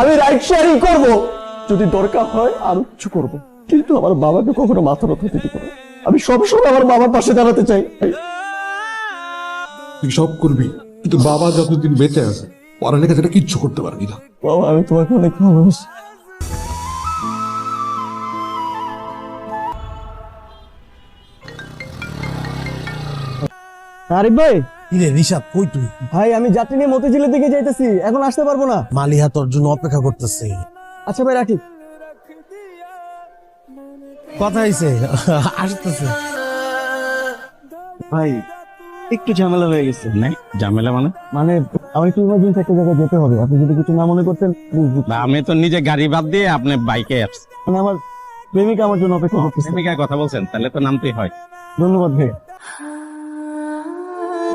আমি ride sharing করবো, যদি দরকার হয় আরো কিছু করবো, কিন্তু আমার বাবাকে কখনো মাথা ব্যথা দিতে পারে। আমি সবসময় আমার বাবার পাশে দাঁড়াতে চাই। তুই সব করবি, কিন্তু বাবা যতদিন বেঁচে আছে পড়ালেখা সেটা কিচ্ছু করতে পারবি না। বাবা আমি তোমাকে অনেক ভালোবাসি। আরিফ ভাই, কিরে ঋষাদ, কই তুই? ভাই আমি যাত্রী নিয়ে মতিঝিলের দিকে যাইতেছি, এখন আসতে পারবো না। মালিহা তোর জন্য অপেক্ষা করতেছে। আচ্ছা ভাই রাখি। কথা হইছে, আসতেছে। ভাই একটু ঝামেলা হয়ে গেছে। ঝামেলা মানে? মানে আমার একটু ইমার্জেন্সি একটা জায়গায় যেতে হবে, আপনি যদি কিছু না মনে করতেন please। বা আমি তো নিজে গাড়ি বাদ দিয়ে আপনি বাইকে আসছি। মানে আমার প্রেমিকা আমার জন্য অপেক্ষা করতেছে। প্রেমিকার কথা বলছেন, তাহলে তো নামতেই হয়। ধন্যবাদ ভাই।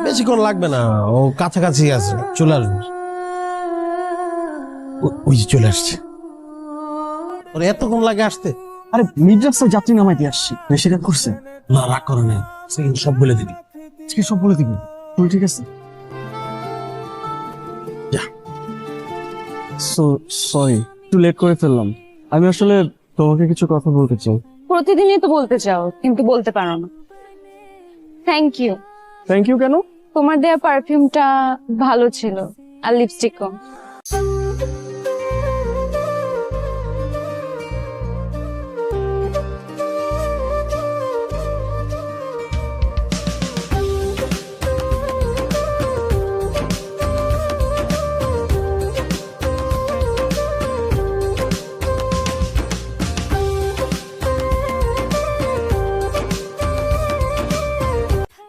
বেশিক্ষণ লাগবে না, ও কাছাকাছি আছে, চলে আসবে। ওই যে চলে আসছে। ওর এতক্ষণ লাগে আসতে? আরে মিড রাস্তায় যাত্রী নামাইতে আসছি, বেশি রাত করছে? না, রাগ করে না, সেদিন সব বলে দিবি। আজকে সব বলে দিবি? তুমি ঠিক আছে? যা। সরি একটু লেট করে ফেললাম। আমি আসলে তোমাকে কিছু কথা বলতে চাই। প্রতিদিনই তো বলতে চাও, কিন্তু বলতে পারো না। Thank you. থ্যাংক ইউ কেন? তোমার দেয়া পারফিউমটা ভালো ছিল, আর লিপস্টিকও।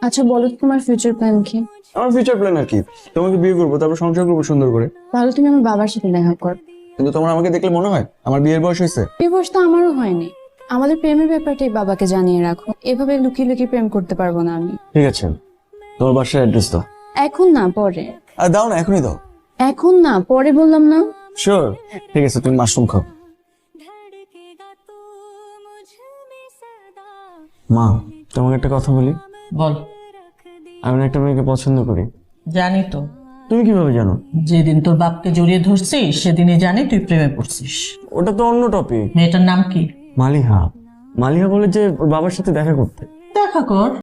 আচ্ছা বলো তো, তোমার ফিউচার প্ল্যান কি? আমার ফিউচার প্ল্যান আর কি, তোমাকে বিয়ে করবো, তারপর সংসার করবো সুন্দর করে। তাহলে তুমি আমার বাবার সাথে দেখা কর। কিন্তু তোমার আমাকে দেখলে মনে হয় আমার বিয়ের বয়স হয়েছে? এই বয়স তো আমারও হয়নি। আমাদের প্রেমের ব্যাপারটাই বাবাকে জানিয়ে রাখো, এভাবে লুকিয়ে লুকিয়ে প্রেম করতে পারবো না আমি। ঠিক আছে, তোমার বাসার অ্যাড্রেস দাও। এখন না, পরে। আর দাও না, এখনই দাও। এখন না, পরে বললাম না। শিওর? ঠিক আছে, তুমি মাশরুম খাও। মা, তোমাকে একটা কথা বলি। বল। আমি না একটা মেয়েকে পছন্দ করি। জানি তো, তুমি কিভাবে জানো? যেদিন তোর বাপকে জড়িয়ে ধরছিস সেদিনই জানি তুই প্রেমে পড়ছিস। ওটা তো অন্য টপিক। মেয়েটার নাম কি? মালিহা। মালিহা বলে যে ওর বাবার সাথে দেখা করতে। দেখা কর।